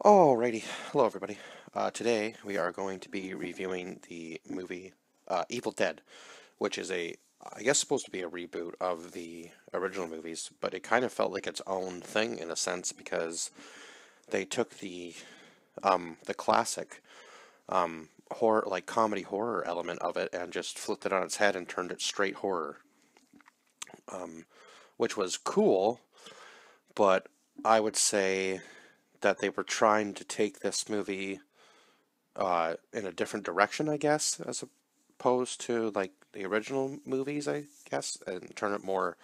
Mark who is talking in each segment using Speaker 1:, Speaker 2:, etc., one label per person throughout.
Speaker 1: Alrighty, hello everybody. Today we are going to be reviewing the movie Evil Dead, which is I guess supposed to be a reboot of the original movies, but it kind of felt like its own thing in a sense because they took the classic horror, like comedy horror element of it and just flipped it on its head and turned it straight horror, which was cool, but I would say that they were trying to take this movie in a different direction, I guess, as opposed to like the original movies, I guess, and turn it more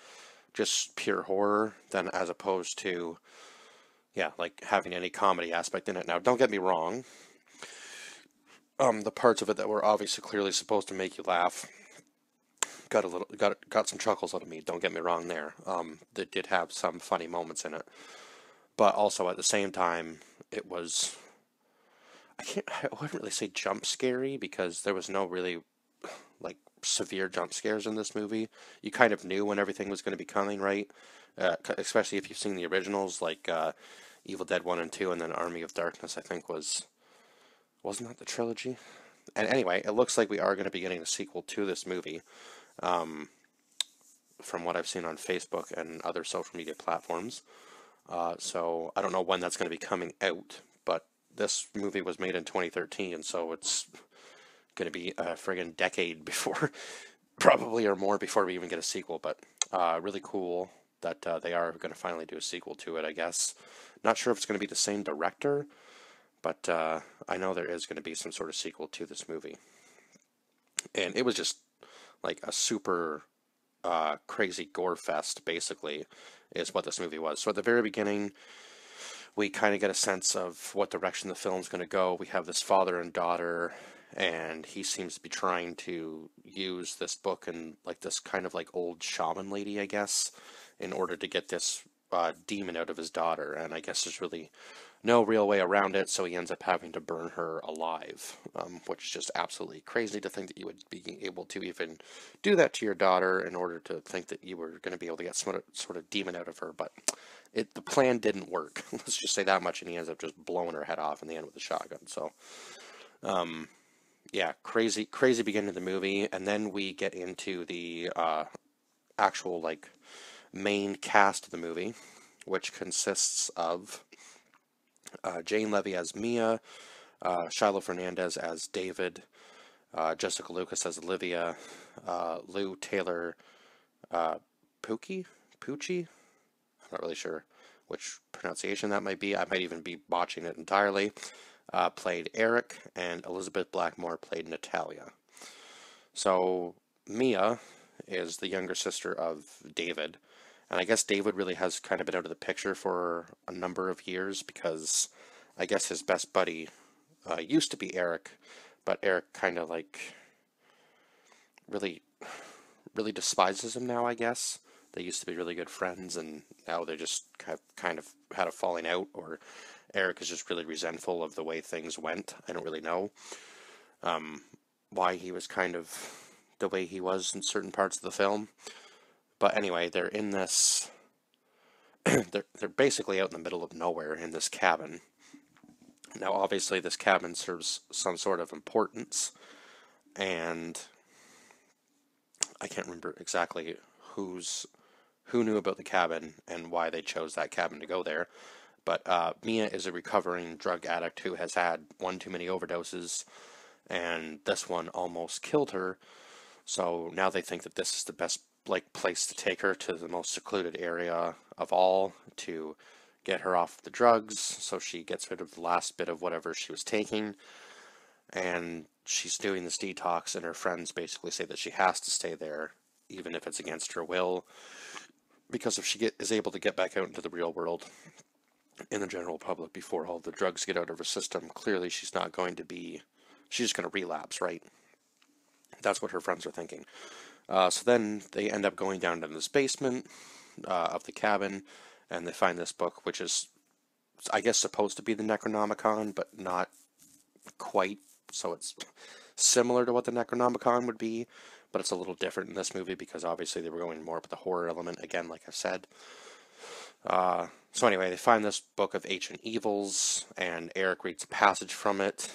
Speaker 1: just pure horror than as opposed to, yeah, like having any comedy aspect in it. Now, don't get me wrong, the parts of it that were obviously clearly supposed to make you laugh got some chuckles out of me. Don't get me wrong there. They did have some funny moments in it, but also at the same time, it was I wouldn't really say jump scary because there was no really like severe jump scares in this movie. You kind of knew when everything was going to be coming, right? Especially if you've seen the originals, like Evil Dead 1 and 2, and then Army of Darkness, I think wasn't that the trilogy? And anyway, it looks like we are going to be getting a sequel to this movie, from what I've seen on Facebook and other social media platforms. So I don't know when that's going to be coming out, but this movie was made in 2013, so it's going to be a friggin' decade before, probably or more before we even get a sequel. But really cool that they are going to finally do a sequel to it, I guess. Not sure if it's going to be the same director, but I know there is going to be some sort of sequel to this movie. And it was just like a super crazy gore fest, basically, is what this movie was. So at the very beginning, we kind of get a sense of what direction the film's going to go. We have this father and daughter, and he seems to be trying to use this book and like this kind of like old shaman lady, I guess, in order to get this demon out of his daughter. And I guess there's really no real way around it, so he ends up having to burn her alive, which is just absolutely crazy to think that you would be able to even do that to your daughter in order to think that you were going to be able to get some sort of demon out of her. But the plan didn't work. Let's just say that much, and he ends up just blowing her head off in the end with a shotgun. So, yeah, crazy beginning of the movie, and then we get into the actual like main cast of the movie, which consists of Jane Levy as Mia, Shiloh Fernandez as David, Jessica Lucas as Olivia, Lou Taylor Pookie Poochie. I'm not really sure which pronunciation that might be. I might even be botching it entirely. Played Eric, and Elizabeth Blackmore played Natalia. So Mia is the younger sister of David, and I guess David really has kind of been out of the picture for a number of years because I guess his best buddy used to be Eric, but Eric kind of like really, really despises him now, I guess. They used to be really good friends, and now they just have kind of had a falling out, or Eric is just really resentful of the way things went. I don't really know why he was kind of the way he was in certain parts of the film. But anyway, they're in this. They're basically out in the middle of nowhere in this cabin. Now, obviously, this cabin serves some sort of importance, and I can't remember exactly who knew about the cabin and why they chose that cabin to go there. But Mia is a recovering drug addict who has had one too many overdoses, and this one almost killed her. So now they think that this is the best like place to take her to the most secluded area of all to get her off the drugs, so she gets rid of the last bit of whatever she was taking. And she's doing this detox, and her friends basically say that she has to stay there, even if it's against her will, because if is able to get back out into the real world in the general public before all the drugs get out of her system, clearly she's just going to relapse, right? That's what her friends are thinking. So then they end up going down to this basement of the cabin, and they find this book, which is, I guess, supposed to be the Necronomicon, but not quite. So it's similar to what the Necronomicon would be, but it's a little different in this movie because obviously they were going more with the horror element, again, like I said. So anyway, they find this book of ancient evils, and Eric reads a passage from it,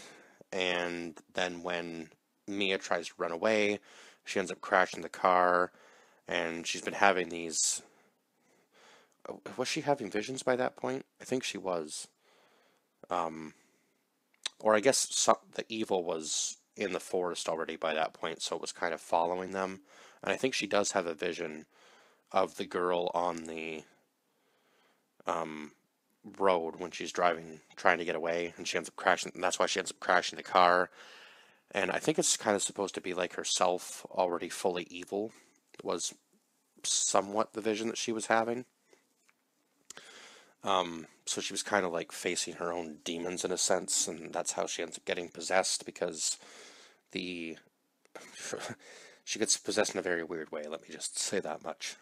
Speaker 1: and then when Mia tries to run away, she ends up crashing the car, and she's been having these... Was she having visions by that point? I think she was. Or I guess the evil was in the forest already by that point, so it was kind of following them. And I think she does have a vision of the girl on the road when she's driving, trying to get away, and she ends up crashing. And that's why she ends up crashing the car. And I think it's kind of supposed to be like herself already fully evil was somewhat the vision that she was having. So she was kind of like facing her own demons in a sense, and that's how she ends up getting possessed, because the she gets possessed in a very weird way. Let me just say that much.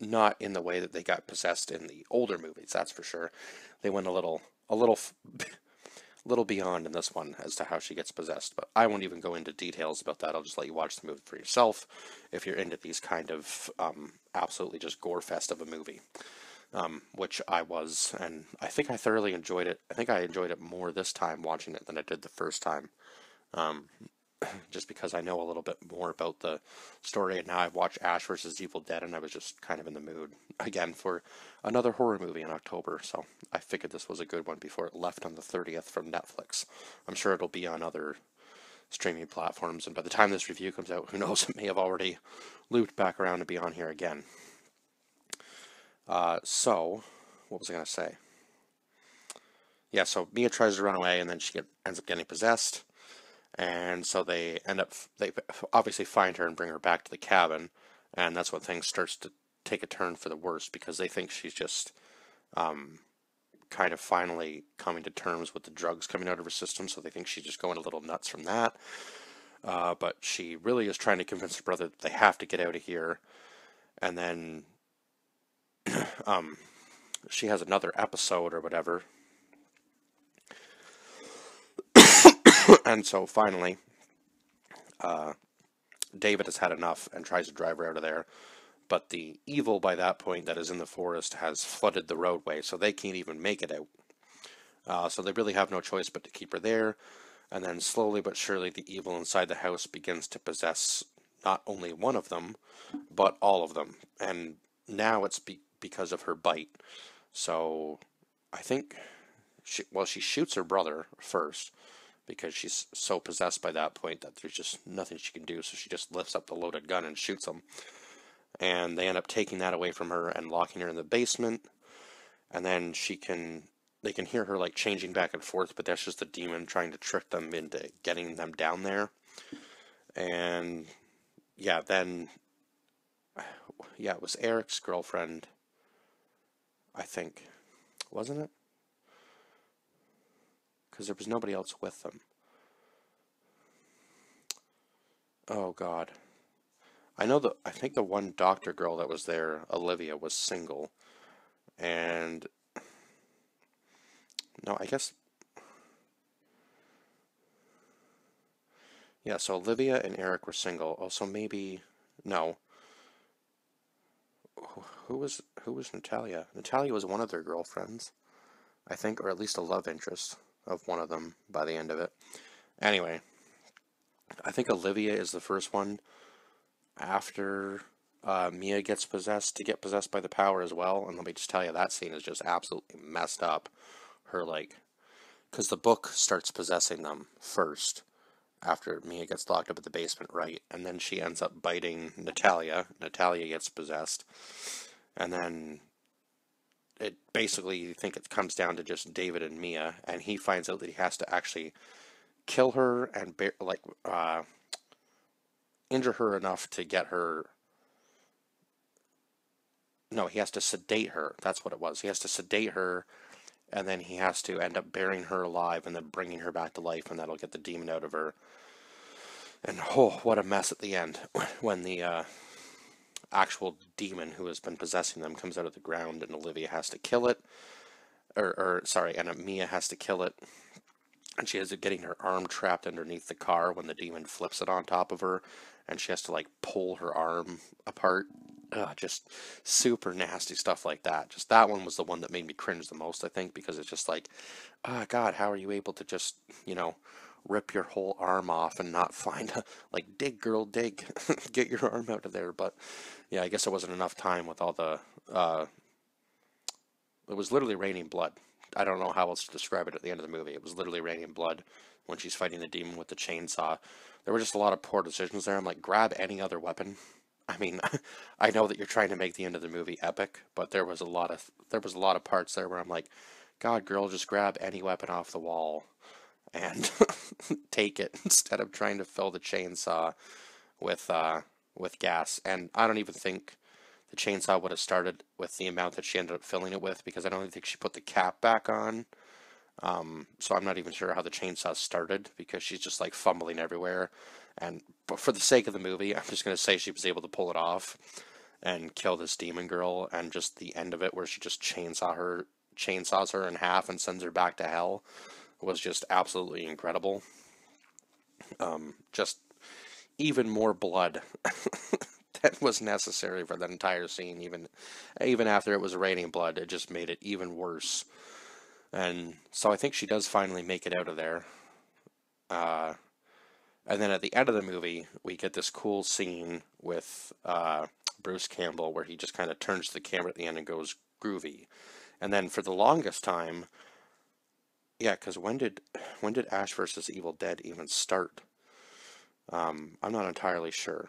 Speaker 1: Not in the way that they got possessed in the older movies, that's for sure. They went a little beyond in this one as to how she gets possessed, but I won't even go into details about that. I'll just let you watch the movie for yourself if you're into these kind of absolutely just gore fest of a movie. Which I was, and I think I thoroughly enjoyed it. I think I enjoyed it more this time watching it than I did the first time, just because I know a little bit more about the story, and now I've watched Ash vs. Evil Dead, and I was just kind of in the mood, again, for another horror movie in October, so I figured this was a good one before it left on the 30th from Netflix. I'm sure it'll be on other streaming platforms, and by the time this review comes out, who knows, it may have already looped back around to be on here again. So, what was I going to say? Yeah, so Mia tries to run away, and then she ends up getting possessed, and so they obviously find her and bring her back to the cabin, and that's when things starts to take a turn for the worse, because they think she's just kind of finally coming to terms with the drugs coming out of her system, so they think she's just going a little nuts from that, but she really is trying to convince her brother that they have to get out of here, and then she has another episode or whatever. And so finally, David has had enough and tries to drive her out of there. But the evil by that point that is in the forest has flooded the roadway, so they can't even make it out. So they really have no choice but to keep her there. And then slowly but surely the evil inside the house begins to possess not only one of them, but all of them. And now it's because of her bite. So I think, she shoots her brother first, because she's so possessed by that point that there's just nothing she can do, so she just lifts up the loaded gun and shoots him. And they end up taking that away from her and locking her in the basement, and then they can hear her like changing back and forth, but that's just the demon trying to trick them into getting them down there. And yeah, then it was Eric's girlfriend, I think, wasn't it? Because there was nobody else with them. Oh God, I think the one doctor girl that was there, Olivia, was single, and no, I guess, yeah. So Olivia and Eric were single. Oh, so maybe no. Who was Natalia? Natalia was one of their girlfriends, I think, or at least a love interest of one of them by the end of it. Anyway, I think Olivia is the first one after Mia gets possessed to get possessed by the power as well. And let me just tell you, that scene is just absolutely messed up. Her, like, because the book starts possessing them first after Mia gets locked up at the basement, right? And then she ends up biting Natalia. Natalia gets possessed. And then it basically, you think it comes down to just David and Mia, and he finds out that he has to actually kill her and injure her enough to get her. No, he has to sedate her. That's what it was. He has to sedate her, and then he has to end up burying her alive and then bringing her back to life, and that'll get the demon out of her. And oh, what a mess at the end when the actual demon who has been possessing them comes out of the ground, and Olivia has to kill it. And Mia has to kill it. And she ends up getting her arm trapped underneath the car when the demon flips it on top of her, and she has to like pull her arm apart. Just super nasty stuff like that. Just that one was the one that made me cringe the most, I think, because it's just like, oh God, how are you able to just, rip your whole arm off and not find a, like, dig, girl, dig, get your arm out of there. But yeah, I guess it wasn't enough time with all the, it was literally raining blood. I don't know how else to describe it at the end of the movie. It was literally raining blood when she's fighting the demon with the chainsaw. There were just a lot of poor decisions there. I'm like, grab any other weapon. I mean, I know that you're trying to make the end of the movie epic, but there was a lot of parts there where I'm like, God, girl, just grab any weapon off the wall and take it instead of trying to fill the chainsaw with with gas. And I don't even think the chainsaw would have started with the amount that she ended up filling it with, because I don't think she put the cap back on. So I'm not even sure how the chainsaw started, because she's just like fumbling everywhere. And but for the sake of the movie, I'm just gonna say she was able to pull it off and kill this demon girl, and just the end of it where she just chainsaws her in half and sends her back to hell was just absolutely incredible. Just even more blood that was necessary for that entire scene. Even after it was raining blood, it just made it even worse. And so I think she does finally make it out of there. Uh, and then at the end of the movie, we get this cool scene with Bruce Campbell where he just kind of turns to the camera at the end and goes groovy. And then for the longest time, yeah, because when did Ash versus Evil Dead even start? I'm not entirely sure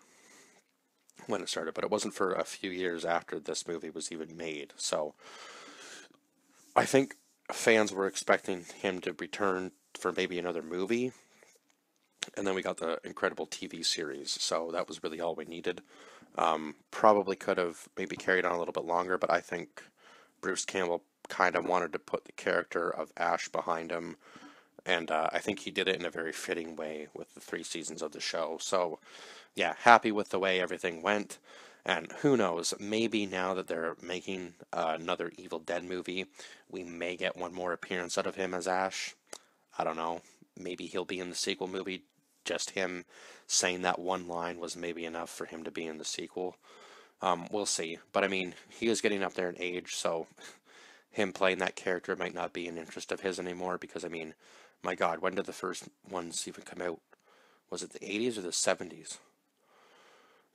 Speaker 1: when it started, but it wasn't for a few years after this movie was even made. So I think fans were expecting him to return for maybe another movie, and then we got the incredible TV series, so that was really all we needed. Probably could have maybe carried on a little bit longer, but I think Bruce Campbell kind of wanted to put the character of Ash behind him, and I think he did it in a very fitting way with the 3 seasons of the show. So, yeah, happy with the way everything went. And who knows, maybe now that they're making another Evil Dead movie, we may get one more appearance out of him as Ash. I don't know. Maybe he'll be in the sequel movie. Just him saying that one line was maybe enough for him to be in the sequel. We'll see. But I mean, he is getting up there in age, so him playing that character might not be an interest of his anymore, because I mean, my God, when did the first ones even come out? Was it the 80s or the 70s?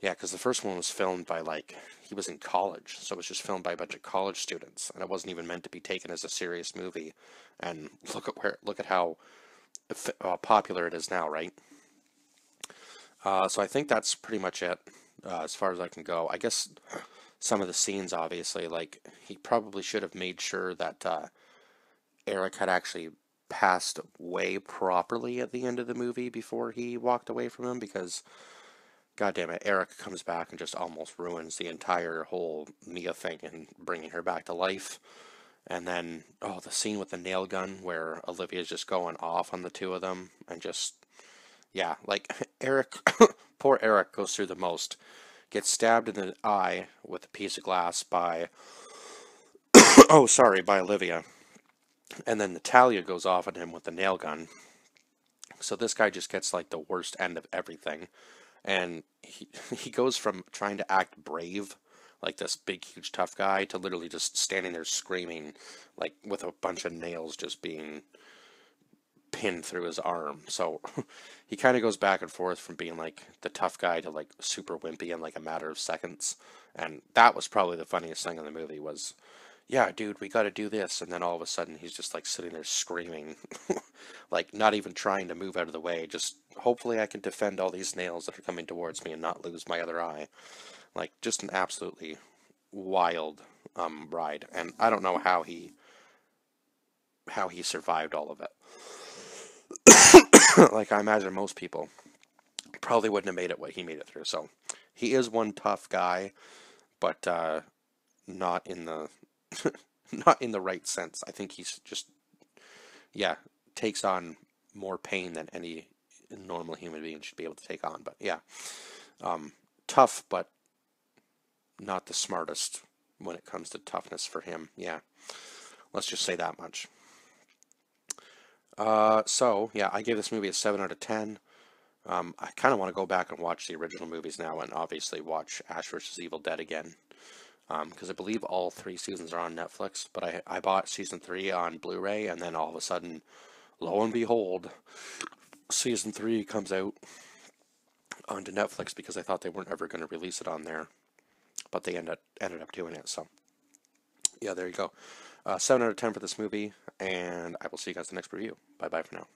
Speaker 1: Yeah, because the first one was filmed by, like, he was in college, so it was just filmed by a bunch of college students, and it wasn't even meant to be taken as a serious movie. And look at how popular it is now, right? So I think that's pretty much it, as far as I can go. I guess some of the scenes, obviously, like, he probably should have made sure that Eric had actually passed away properly at the end of the movie before he walked away from him, because God damn it, Eric comes back and just almost ruins the entire whole Mia thing and bringing her back to life. And then, oh, the scene with the nail gun where Olivia's just going off on the two of them, and just, yeah, like, Eric, poor Eric goes through the most. Gets stabbed in the eye with a piece of glass by, oh, sorry, by Olivia. And then Natalia goes off on him with the nail gun. So this guy just gets, like, the worst end of everything. And he goes from trying to act brave, like this big, huge, tough guy, to literally just standing there screaming, like, with a bunch of nails just being pinned through his arm. So he kind of goes back and forth from being, like, the tough guy to, like, super wimpy in, like, a matter of seconds. And that was probably the funniest thing in the movie was, yeah, dude, we got to do this. And then all of a sudden, he's just, like, sitting there screaming, like, not even trying to move out of the way. Just, hopefully I can defend all these nails that are coming towards me and not lose my other eye. Like, just an absolutely wild ride. And I don't know how he survived all of it. Like, I imagine most people probably wouldn't have made it what he made it through. So, he is one tough guy, but not in the not in the right sense. I think he's just, yeah, takes on more pain than any normal human being should be able to take on. But yeah, tough, but not the smartest when it comes to toughness for him. Yeah, let's just say that much. So yeah, I gave this movie a 7 out of 10. I kind of want to go back and watch the original movies now, and obviously watch Ash vs. Evil Dead again. Because I believe all 3 seasons are on Netflix, but I bought season 3 on Blu-ray, and then all of a sudden, lo and behold, season 3 comes out onto Netflix because I thought they weren't ever going to release it on there, but they ended up doing it. So yeah, there you go. 7 out of 10 for this movie, and I will see you guys in the next review. Bye bye for now.